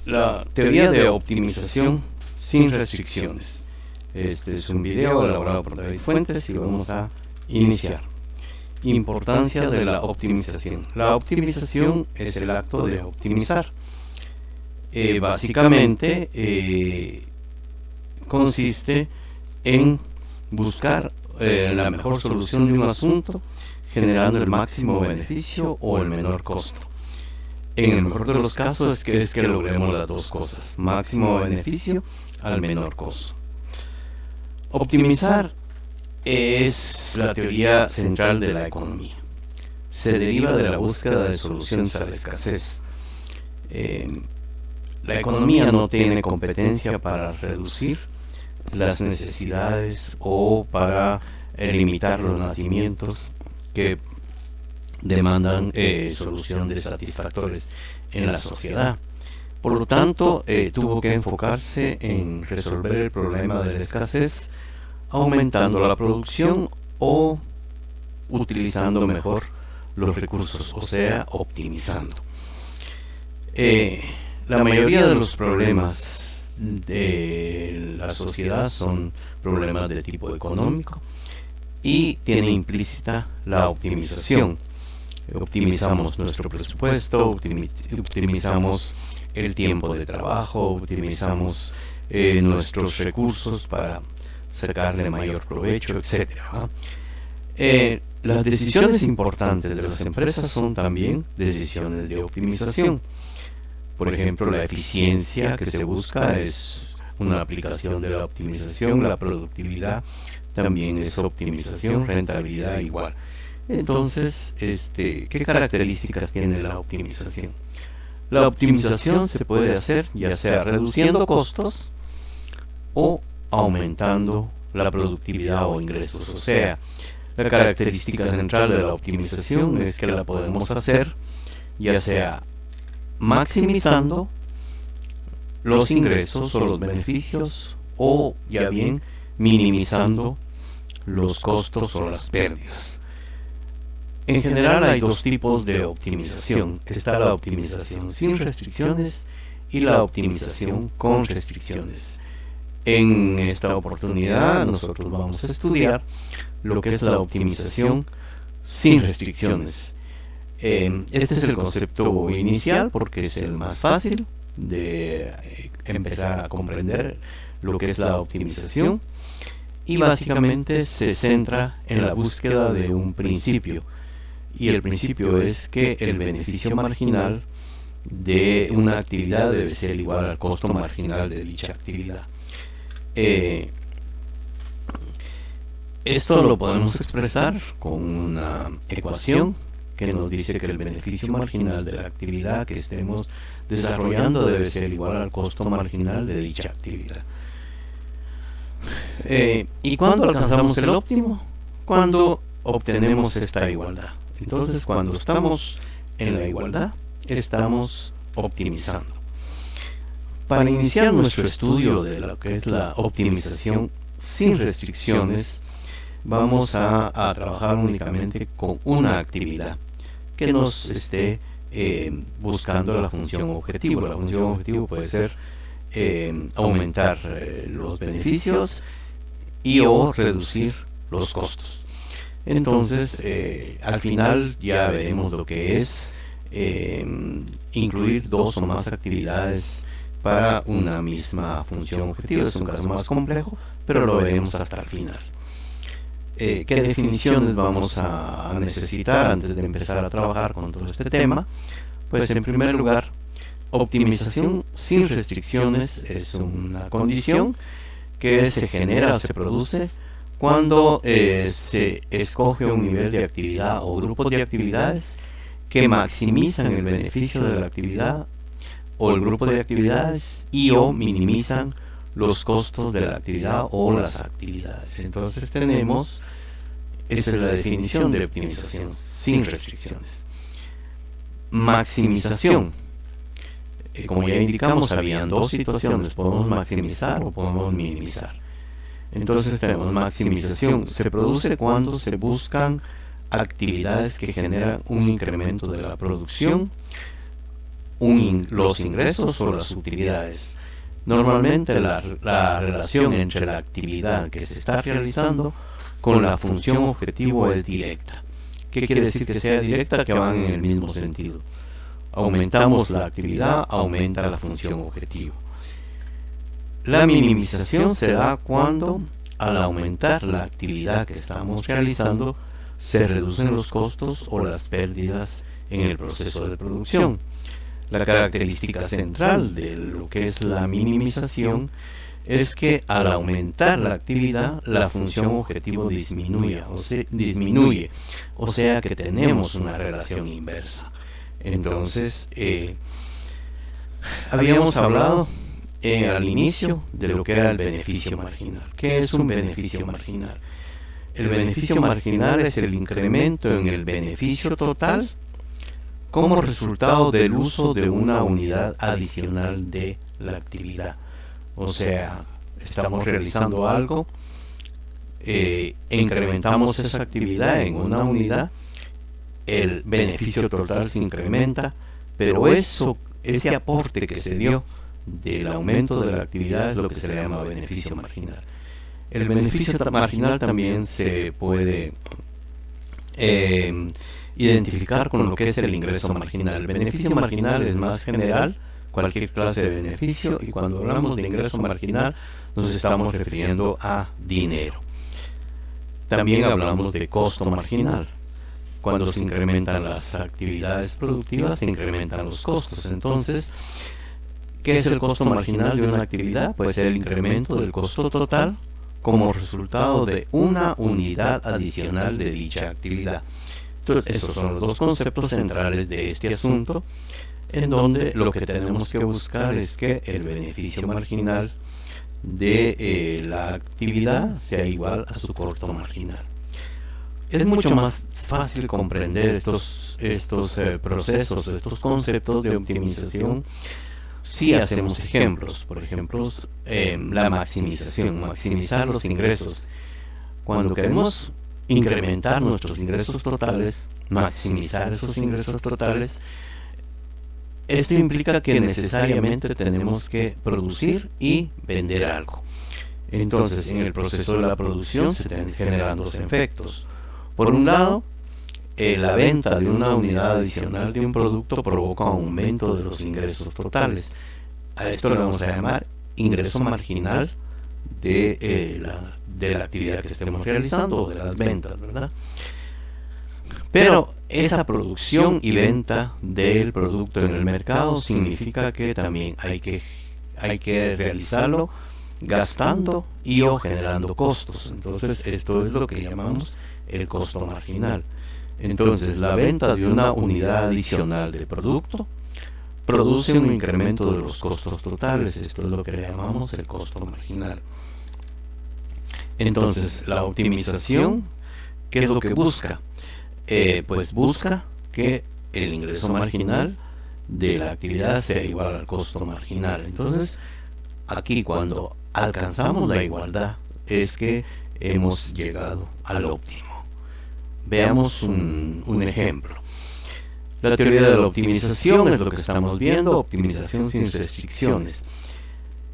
La teoría de optimización sin restricciones. Este es un video elaborado por David Fuentes y vamos a iniciar. Importancia de la optimización. La optimización es el acto de optimizar. Básicamente consiste en buscar la mejor solución de un asunto, generando el máximo beneficio o el menor costo. En el mejor de los casos es que logremos las dos cosas: máximo beneficio al menor costo. Optimizar es la teoría central de la economía. Se deriva de la búsqueda de soluciones a la escasez. La economía no tiene competencia para reducir las necesidades o para limitar los nacimientos que demandan soluciones satisfactorias en la sociedad. Por lo tanto, tuvo que enfocarse en resolver el problema de la escasez, aumentando la producción o utilizando mejor los recursos, o sea, optimizando. La mayoría de los problemas de la sociedad son problemas de tipo económico y tiene implícita la optimización. Optimizamos nuestro presupuesto, optimizamos el tiempo de trabajo, optimizamos nuestros recursos para sacarle mayor provecho, etc. Las decisiones importantes de las empresas son también decisiones de optimización. Por ejemplo, la eficiencia que se busca es una aplicación de la optimización, la productividad también es optimización, rentabilidad igual. Entonces, ¿qué características tiene la optimización? La optimización se puede hacer ya sea reduciendo costos o aumentando la productividad o ingresos. O sea, la característica central de la optimización es que la podemos hacer ya sea maximizando los ingresos o los beneficios o ya bien minimizando los costos o las pérdidas. En general hay dos tipos de optimización. Está la optimización sin restricciones y la optimización con restricciones. En esta oportunidad nosotros vamos a estudiar lo que es la optimización sin restricciones. Este es el concepto inicial porque es el más fácil de empezar a comprender lo que es la optimización, y básicamente se centra en la búsqueda de un principio, y el principio es que el beneficio marginal de una actividad debe ser igual al costo marginal de dicha actividad. Esto lo podemos expresar con una ecuación que nos dice que el beneficio marginal de la actividad que estemos desarrollando debe ser igual al costo marginal de dicha actividad. ¿Y cuándo alcanzamos el óptimo? Cuando obtenemos esta igualdad. Entonces, cuando estamos en la igualdad, estamos optimizando. Para iniciar nuestro estudio de lo que es la optimización sin restricciones, vamos a trabajar únicamente con una actividad que nos esté buscando la función objetivo. La función objetivo puede ser aumentar los beneficios y o reducir los costos. Entonces, al final ya veremos lo que es incluir dos o más actividades para una misma función objetivo. Es un caso más complejo, pero lo veremos hasta el final. ¿Qué definiciones vamos a necesitar antes de empezar a trabajar con todo este tema? Pues en primer lugar, optimización sin restricciones es una condición que se genera o se produce cuando se escoge un nivel de actividad o grupos de actividades que maximizan el beneficio de la actividad o el grupo de actividades y o minimizan los costos de la actividad o las actividades. Entonces tenemos, esa es la definición de optimización sin restricciones. Maximización. Como ya indicamos, habían dos situaciones: podemos maximizar o podemos minimizar. Entonces tenemos maximización. Se produce cuando se buscan actividades que generan un incremento de la producción los ingresos o las utilidades. Normalmente la relación entre la actividad que se está realizando con la función objetivo es directa. ¿Qué quiere decir que sea directa? Que van en el mismo sentido. Aumentamos la actividad, aumenta la función objetivo. La minimización se da cuando, al aumentar la actividad que estamos realizando, se reducen los costos o las pérdidas en el proceso de producción. La característica central de lo que es la minimización es que al aumentar la actividad, la función objetivo disminuye, o sea que tenemos una relación inversa. Entonces, habíamos hablado al inicio de lo que era el beneficio marginal. ¿Qué es un beneficio marginal? El beneficio marginal es el incremento en el beneficio total como resultado del uso de una unidad adicional de la actividad. O sea, estamos realizando algo, incrementamos esa actividad en una unidad, el beneficio total se incrementa, pero ese aporte que se dio del aumento de la actividad es lo que se le llama beneficio marginal. El beneficio marginal también se puede identificar con lo que es el ingreso marginal. El beneficio marginal es más general, cualquier clase de beneficio, y cuando hablamos de ingreso marginal nos estamos refiriendo a dinero. También hablamos de costo marginal. Cuando se incrementan las actividades productivas, se incrementan los costos. Entonces, ¿qué es el costo marginal de una actividad? Puede ser el incremento del costo total como resultado de una unidad adicional de dicha actividad. Entonces, esos son los dos conceptos centrales de este asunto, en donde lo que tenemos que buscar es que el beneficio marginal de la actividad sea igual a su costo marginal. Es mucho más fácil comprender estos procesos, estos conceptos de optimización si hacemos ejemplos. Por ejemplo, la maximización, maximizar los ingresos. Cuando queremos incrementar nuestros ingresos totales, maximizar esos ingresos totales, esto implica que necesariamente tenemos que producir y vender algo. Entonces, en el proceso de la producción se están generando dos efectos. Por un lado, la venta de una unidad adicional de un producto provoca un aumento de los ingresos totales. A esto le vamos a llamar ingreso marginal de la actividad que estemos realizando o de las ventas, ¿verdad? Pero esa producción y venta del producto en el mercado significa que también hay que realizarlo gastando y o generando costos. Entonces, esto es lo que llamamos el costo marginal. Entonces, la venta de una unidad adicional de producto produce un incremento de los costos totales. Esto es lo que le llamamos el costo marginal. Entonces, la optimización, ¿qué es lo que busca? Pues busca que el ingreso marginal de la actividad sea igual al costo marginal. Entonces, aquí cuando alcanzamos la igualdad es que hemos llegado al óptimo. Veamos un ejemplo. La teoría de la optimización es lo que estamos viendo, optimización sin restricciones.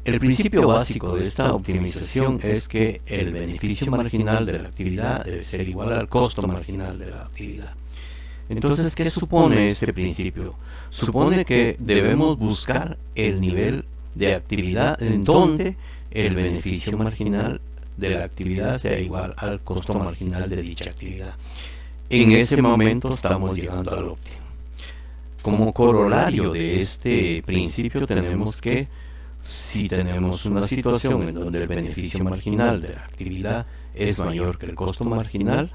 El principio básico de esta optimización es que el beneficio marginal de la actividad debe ser igual al costo marginal de la actividad. Entonces, ¿qué supone este principio? Supone que debemos buscar el nivel de actividad en donde el beneficio marginal de la actividad sea igual al costo marginal de dicha actividad. En ese momento estamos llegando al óptimo. Como corolario de este principio tenemos que, si tenemos una situación en donde el beneficio marginal de la actividad es mayor que el costo marginal,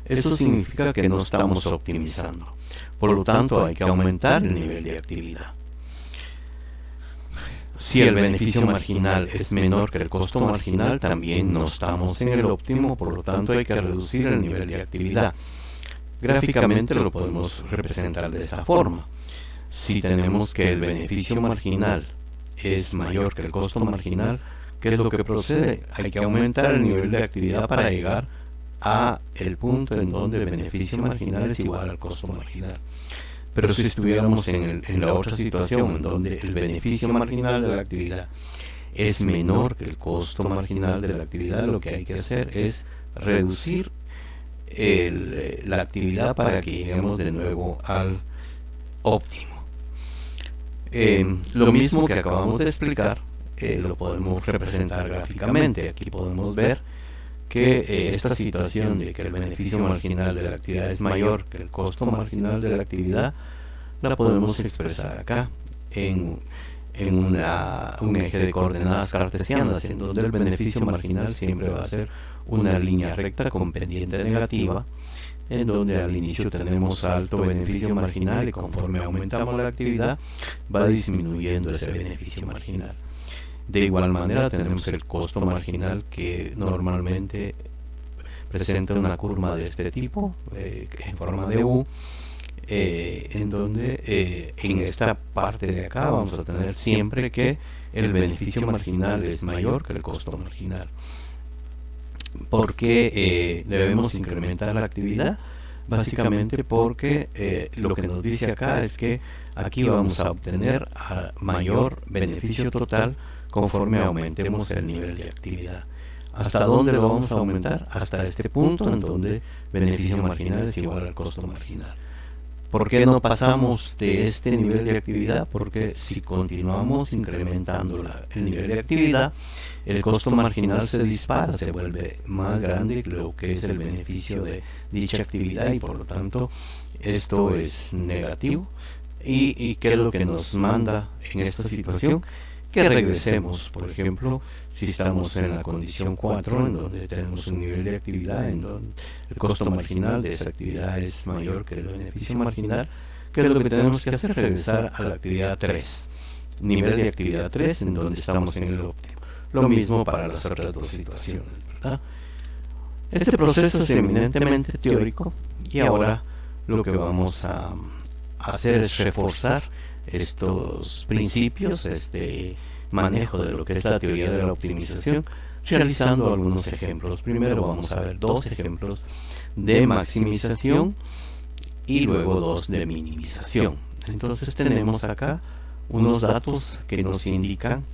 eso significa que no estamos optimizando. Por lo tanto, hay que aumentar el nivel de actividad. Si el beneficio marginal es menor que el costo marginal, también no estamos en el óptimo, por lo tanto hay que reducir el nivel de actividad. Gráficamente lo podemos representar de esta forma. Si tenemos que el beneficio marginal es mayor que el costo marginal, ¿qué es lo que procede? Hay que aumentar el nivel de actividad para llegar a el punto en donde el beneficio marginal es igual al costo marginal. Pero si estuviéramos en la otra situación, en donde el beneficio marginal de la actividad es menor que el costo marginal de la actividad, lo que hay que hacer es reducir la actividad para que lleguemos de nuevo al óptimo. Lo mismo que acabamos de explicar, lo podemos representar gráficamente. Aquí podemos ver que esta situación de que el beneficio marginal de la actividad es mayor que el costo marginal de la actividad, la podemos expresar acá en un eje de coordenadas cartesianas, en donde el beneficio marginal siempre va a ser una línea recta con pendiente negativa, en donde al inicio tenemos alto beneficio marginal y conforme aumentamos la actividad va disminuyendo ese beneficio marginal. De igual manera tenemos el costo marginal, que normalmente presenta una curva de este tipo, en forma de U, en donde en esta parte de acá vamos a tener siempre que el beneficio marginal es mayor que el costo marginal. ¿Por qué debemos incrementar la actividad? Básicamente porque lo que nos dice acá es que aquí vamos a obtener mayor beneficio total conforme aumentemos el nivel de actividad. ¿Hasta dónde lo vamos a aumentar? Hasta este punto en donde beneficio marginal es igual al costo marginal. ¿Por qué no pasamos de este nivel de actividad? Porque si continuamos incrementando el nivel de actividad, el costo marginal se dispara, se vuelve más grande que lo que es el beneficio de dicha actividad, y por lo tanto esto es negativo. ¿Y qué es lo que nos manda en esta situación? Que regresemos. Por ejemplo, si estamos en la condición 4, en donde tenemos un nivel de actividad en donde el costo marginal de esa actividad es mayor que el beneficio marginal, ¿qué es lo que tenemos que hacer? Regresar a la actividad 3, nivel de actividad 3, en donde estamos en el óptimo. Lo mismo para las otras dos situaciones, ¿verdad? Este proceso es eminentemente teórico, y ahora lo que vamos a hacer es reforzar estos principios, este manejo de lo que es la teoría de la optimización, realizando algunos ejemplos. Primero vamos a ver dos ejemplos de maximización y luego dos de minimización. Entonces tenemos acá unos datos que nos indican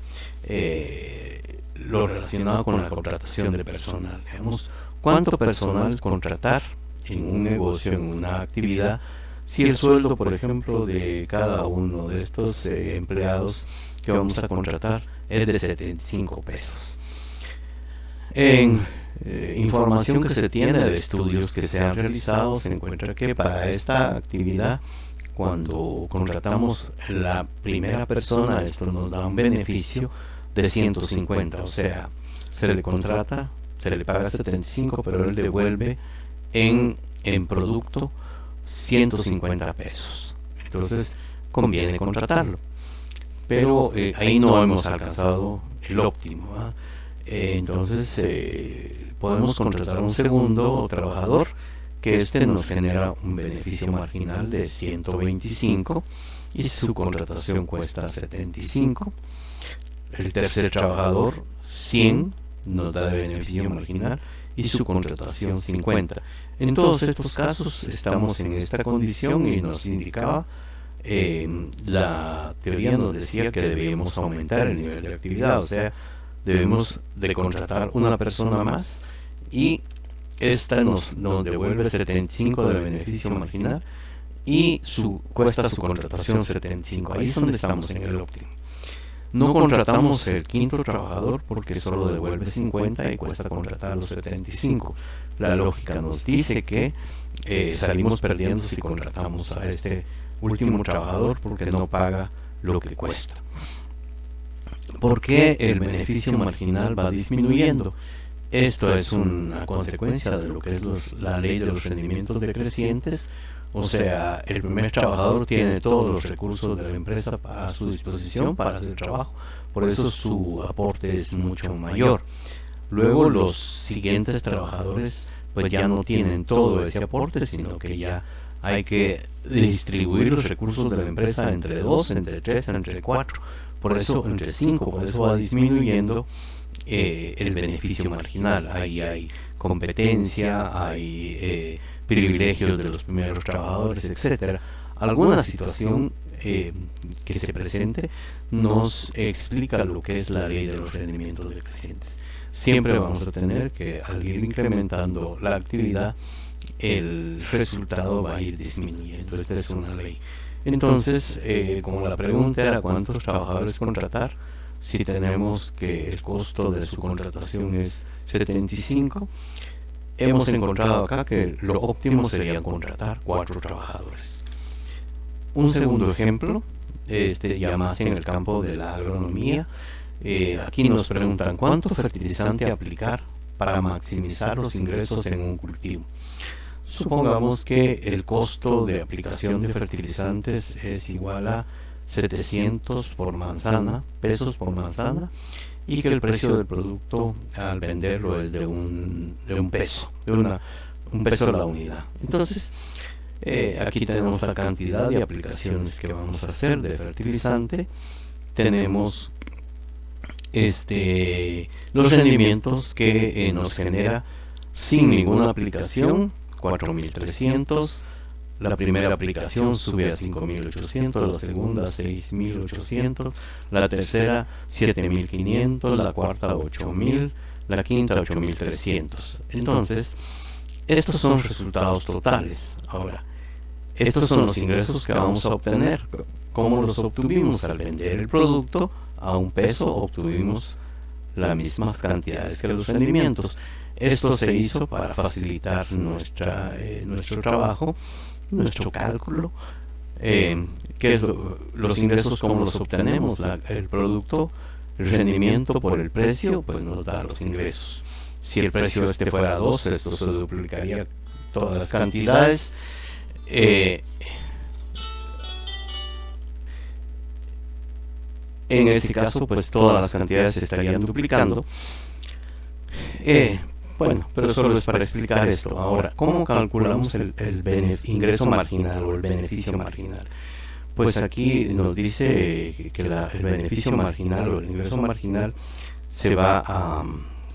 lo relacionado con la contratación de personal. Digamos, cuánto personal contratar en un negocio, en una actividad, si el sueldo, por ejemplo, de cada uno de estos empleados que vamos a contratar es de 75 pesos. En información que se tiene de estudios que se han realizado, se encuentra que para esta actividad, cuando contratamos la primera persona, esto nos da un beneficio de 150, o sea, se le contrata, se le paga 75, pero él devuelve en producto 150 pesos. Entonces conviene contratarlo, pero ahí no hemos alcanzado el óptimo, entonces podemos contratar un segundo trabajador, que este nos genera un beneficio marginal de 125 y su contratación cuesta 75. El tercer trabajador, 100, nos da de beneficio marginal y su contratación 50. En todos estos casos estamos en esta condición, y nos indicaba, la teoría nos decía que debemos aumentar el nivel de actividad, o sea, debemos de contratar una persona más, y esta nos devuelve 75 de beneficio marginal y cuesta su contratación 75. Ahí es donde estamos en el óptimo. No contratamos el quinto trabajador porque solo devuelve 50 y cuesta contratar los 75. La lógica nos dice que salimos perdiendo si contratamos a este último trabajador, porque no paga lo que cuesta. ¿Por qué el beneficio marginal va disminuyendo? Esto es una consecuencia de lo que es la ley de los rendimientos decrecientes. O sea, el primer trabajador tiene todos los recursos de la empresa a su disposición para hacer el trabajo, por eso su aporte es mucho mayor. Luego los siguientes trabajadores pues ya no tienen todo ese aporte, sino que ya hay que distribuir los recursos de la empresa entre 2, entre 3, entre 4, por eso entre 5, por eso va disminuyendo el beneficio marginal. Ahí hay competencia, hay privilegios de los primeros trabajadores, etcétera. alguna situación que se presente nos explica lo que es la ley de los rendimientos decrecientes. Siempre vamos a tener que, al ir incrementando la actividad, el resultado va a ir disminuyendo. Esta es una ley. Entonces, como la pregunta era cuántos trabajadores contratar, si tenemos que el costo de su contratación es 75, hemos encontrado acá que lo óptimo sería contratar 4 trabajadores. Un segundo ejemplo, ya más en el campo de la agronomía, aquí nos preguntan cuánto fertilizante aplicar para maximizar los ingresos en un cultivo. Supongamos que el costo de aplicación de fertilizantes es igual a 700 por manzana, pesos por manzana, y que el precio del producto al venderlo es de un peso, un peso la unidad. Entonces, aquí tenemos la cantidad de aplicaciones que vamos a hacer de fertilizante. Tenemos los rendimientos que nos genera sin ninguna aplicación, 4300. La primera aplicación sube a 5800, la segunda 6800, la tercera 7500, la cuarta 8000, la quinta 8300. Entonces, estos son resultados totales. Ahora, estos son los ingresos que vamos a obtener. ¿Cómo los obtuvimos? Al vender el producto a un peso obtuvimos las mismas cantidades que los rendimientos. Esto se hizo para facilitar nuestro trabajo, nuestro cálculo, que es los ingresos, como los obtenemos. El producto, el rendimiento por el precio, pues nos da los ingresos. Si el precio fuera 2, esto se duplicaría todas las cantidades. En este caso, pues todas las cantidades se estarían duplicando. Bueno, pero solo es para explicar esto. Ahora, ¿cómo calculamos el ingreso marginal o el beneficio marginal? Pues aquí nos dice que el beneficio marginal o el ingreso marginal se va a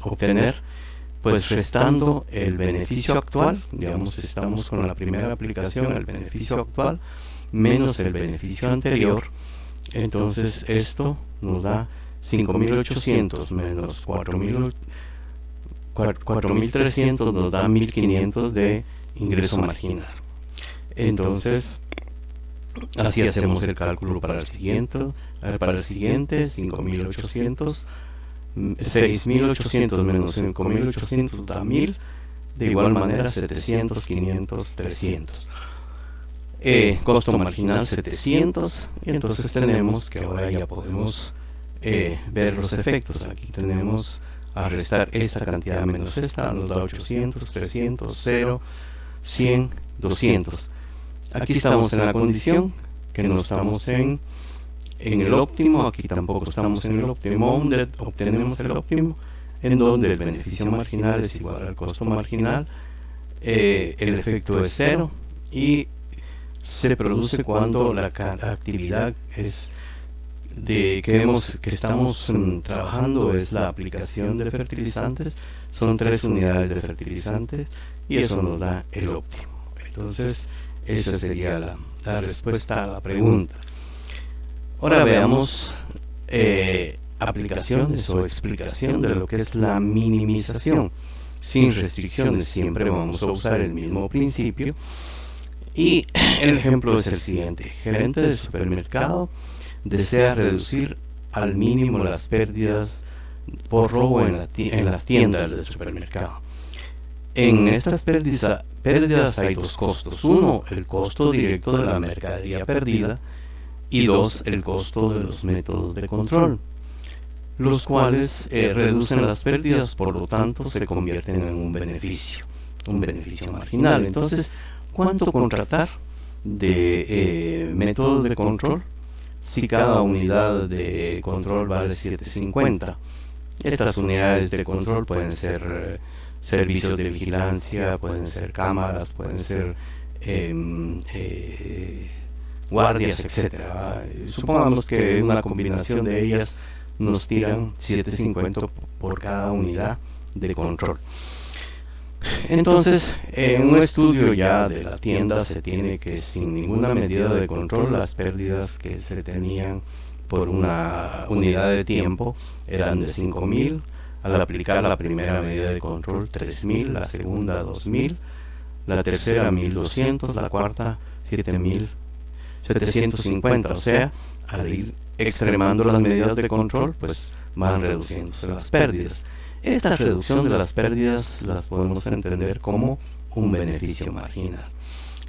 obtener pues restando el beneficio actual. Digamos, estamos con la primera aplicación, el beneficio actual menos el beneficio anterior. Entonces esto nos da 5800 menos 4300, nos da 1500 de ingreso marginal. Entonces así hacemos el cálculo para el siguiente. 5800, 6800 menos 5800 da 1000. De igual manera 700, 500, 300. Costo marginal 700. Y entonces tenemos que ahora ya podemos ver los efectos. Aquí tenemos a restar esta cantidad menos esta, nos da 800, 300, 0, 100, 200. Aquí estamos en la condición que no estamos en el óptimo. Aquí tampoco estamos en el óptimo, donde obtenemos el óptimo, en donde el beneficio marginal es igual al costo marginal. El efecto es 0 y se produce cuando la actividad es que estamos trabajando es la aplicación de fertilizantes. Son 3 unidades de fertilizantes y eso nos da el óptimo. Entonces esa sería la respuesta a la pregunta. Ahora veamos aplicaciones o explicación de lo que es la minimización. Sin restricciones, siempre vamos a usar el mismo principio. Y el ejemplo es el siguiente: gerente de supermercado desea reducir al mínimo las pérdidas por robo en las tiendas del supermercado. En estas pérdidas hay 2 costos. Uno, el costo directo de la mercadería perdida, y 2, el costo de los métodos de control, los cuales reducen las pérdidas, por lo tanto se convierten en un beneficio marginal. Entonces, ¿cuánto contratar de métodos de control si cada unidad de control vale 7.50? Estas unidades de control pueden ser servicios de vigilancia, pueden ser cámaras, pueden ser guardias, etcétera. Supongamos que una combinación de ellas nos tiran 7.50 por cada unidad de control. Entonces, en un estudio ya de la tienda se tiene que sin ninguna medida de control las pérdidas que se tenían por una unidad de tiempo eran de 5.000, al aplicar la primera medida de control 3.000, la segunda 2.000, la tercera 1.200, la cuarta 7.750, o sea, al ir extremando las medidas de control, pues van reduciéndose las pérdidas. Esta reducción de las pérdidas las podemos entender como un beneficio marginal.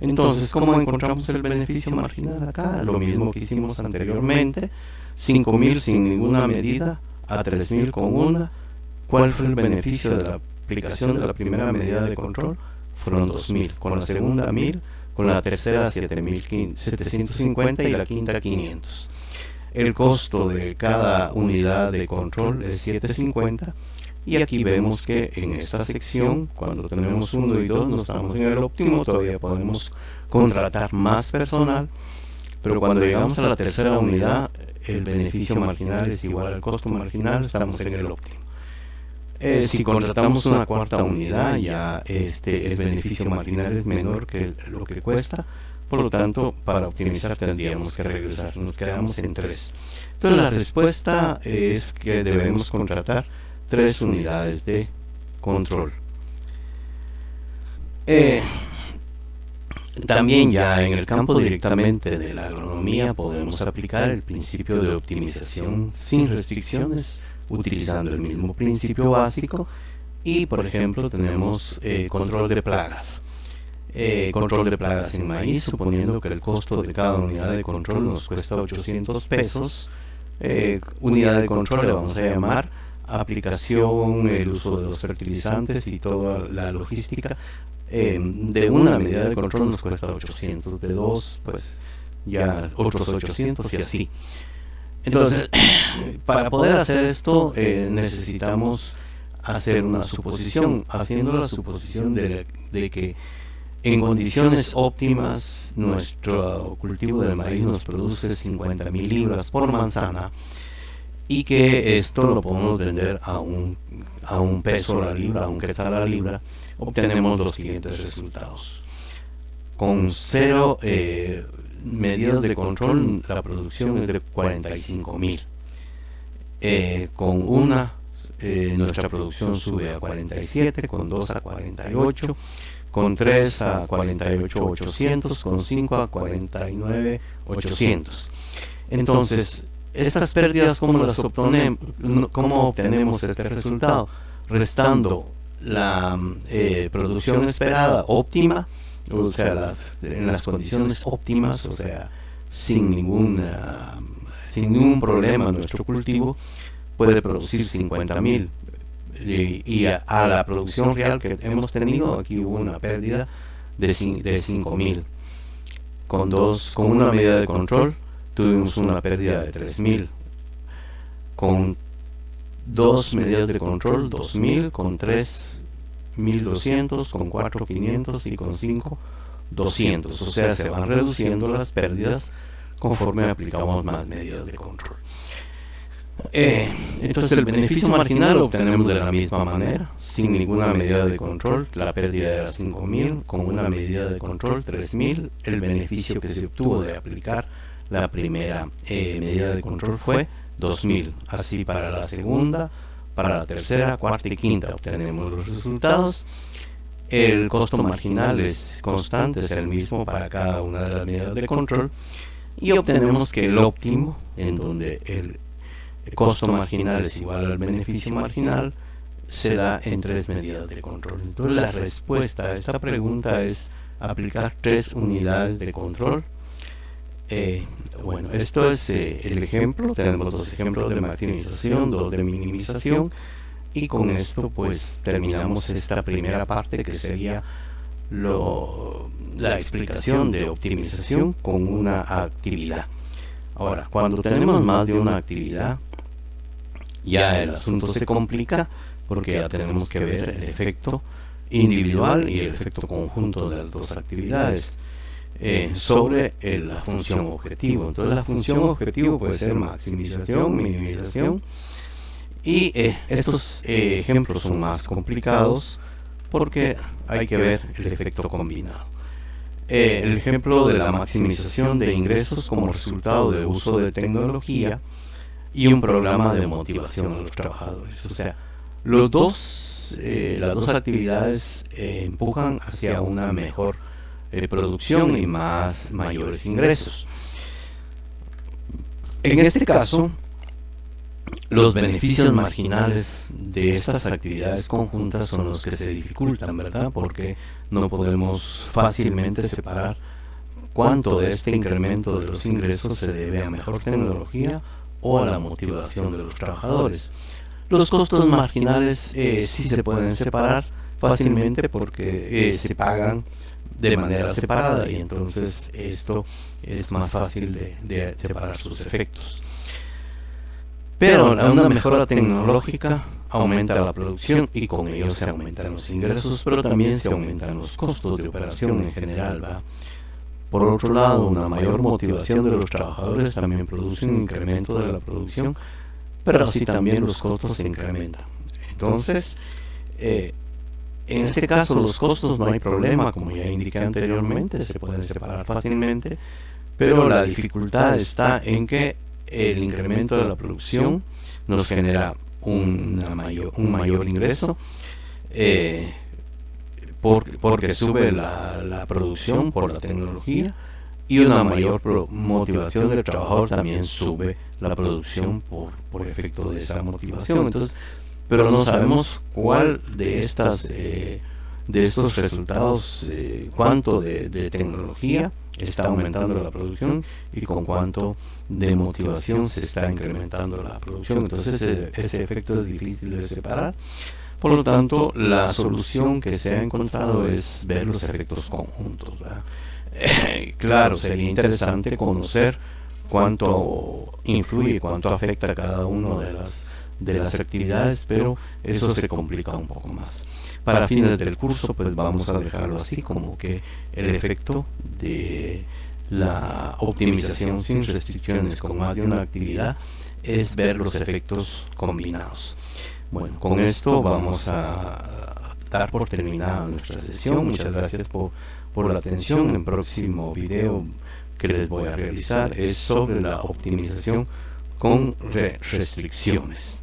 Entonces, ¿cómo encontramos el beneficio marginal acá? Lo mismo que hicimos anteriormente, 5.000 sin ninguna medida, a 3.000 con una. ¿Cuál fue el beneficio de la aplicación de la primera medida de control? Fueron 2.000, con la segunda 1.000, con la tercera 7.750 y la quinta 500. El costo de cada unidad de control es 7.50. Y aquí vemos que en esta sección, cuando tenemos 1 y 2, no estamos en el óptimo, todavía podemos contratar más personal, pero cuando llegamos a la tercera unidad, el beneficio marginal es igual al costo marginal, estamos en el óptimo. Si contratamos una cuarta unidad, ya el beneficio marginal es menor que lo que cuesta, por lo tanto, para optimizar tendríamos que regresar, nos quedamos en 3. Entonces la respuesta es que debemos contratar 3 unidades de control. También ya en el campo directamente de la agronomía podemos aplicar el principio de optimización sin restricciones, utilizando el mismo principio básico. Y por ejemplo tenemos control de plagas. Control de plagas en maíz, suponiendo que el costo de cada unidad de control nos cuesta 800 pesos. Unidad de control le vamos a llamar aplicación, el uso de los fertilizantes y toda la logística. De una medida de control nos cuesta 800, de 2 pues ya otros 800 y así. Entonces, para poder hacer esto necesitamos hacer una suposición, haciendo la suposición de que en condiciones óptimas nuestro cultivo de maíz nos produce 50.000 libras por manzana, y que esto lo podemos vender a un peso la libra, a un quetzal la libra. Obtenemos los siguientes resultados. Con 0 medidas de control, la producción es de 45.000. Con una, nuestra producción sube a 47, con 2 a 48, con 3 a 48.800, con 5 a 49.800. Entonces, estas pérdidas, ¿cómo obtenemos este resultado? Restando la producción esperada óptima, o sea, en las condiciones óptimas, o sea, sin ningún problema nuestro cultivo puede producir 50.000. Y a la producción real que hemos tenido, aquí hubo una pérdida de 5.000. Con una medida de control tuvimos una pérdida de 3.000. Con 2 medidas de control, 2.000. Con 3, 1.200. Con 4, 500. Y con 5, 200. O sea, se van reduciendo las pérdidas conforme aplicamos más medidas de control. Entonces el beneficio marginal lo obtenemos de la misma manera, sin ninguna medida de control. La pérdida era 5.000, con una medida de control 3.000. El beneficio que se obtuvo de aplicar la primera medida de control fue 2.000. Así para la segunda, para la tercera, cuarta y quinta obtenemos los resultados. El costo marginal es constante, es el mismo para cada una de las medidas de control, y obtenemos que el óptimo, en donde el costo marginal es igual al beneficio marginal, se da en 3 medidas de control. Entonces la respuesta a esta pregunta es aplicar 3 unidades de control. Bueno, esto es el ejemplo. Tenemos 2 ejemplos de maximización, 2 de minimización, y con esto pues terminamos esta primera parte, que sería la explicación de optimización con una actividad. Ahora, cuando tenemos más de una actividad, ya el asunto se complica, porque ya tenemos que ver el efecto individual y el efecto conjunto de las 2 actividades sobre la función objetivo. Entonces la función objetivo puede ser maximización, minimización, y estos ejemplos son más complicados porque hay que ver el efecto combinado. El ejemplo de la maximización de ingresos como resultado de uso de tecnología y un programa de motivación a los trabajadores. O sea, las dos actividades empujan hacia una mejor producción y mayores ingresos. En este caso, los beneficios marginales de estas actividades conjuntas son los que se dificultan, ¿verdad? Porque no podemos fácilmente separar cuánto de este incremento de los ingresos se debe a mejor tecnología o a la motivación de los trabajadores. Los costos marginales sí se pueden separar fácilmente porque se pagan de manera separada y entonces esto es más fácil de separar sus efectos. Pero una mejora tecnológica aumenta la producción y con ello se aumentan los ingresos, pero también se aumentan los costos de operación en general, ¿va? Por otro lado, una mayor motivación de los trabajadores también produce un incremento de la producción, pero así también los costos se incrementan. Entonces, en este caso los costos no hay problema, como ya indiqué anteriormente, se pueden separar fácilmente, pero la dificultad está en que el incremento de la producción nos genera un mayor ingreso, porque sube la producción por la tecnología, y una mayor motivación del trabajador también sube la producción por efecto de esa motivación. Entonces, pero no sabemos cuál de estos resultados, cuánto de tecnología está aumentando la producción y con cuánto de motivación se está incrementando la producción. Entonces ese efecto es difícil de separar. Por lo tanto, la solución que se ha encontrado es ver los efectos conjuntos, ¿verdad? Claro, sería interesante conocer cuánto influye, cuánto afecta a cada una de las actividades, pero eso se complica un poco más. Para fines del curso, pues vamos a dejarlo así, como que el efecto de la optimización sin restricciones con más de una actividad es ver los efectos combinados. Bueno, con esto vamos a dar por terminada nuestra sesión. Muchas gracias por la atención. El próximo video que les voy a realizar es sobre la optimización con restricciones.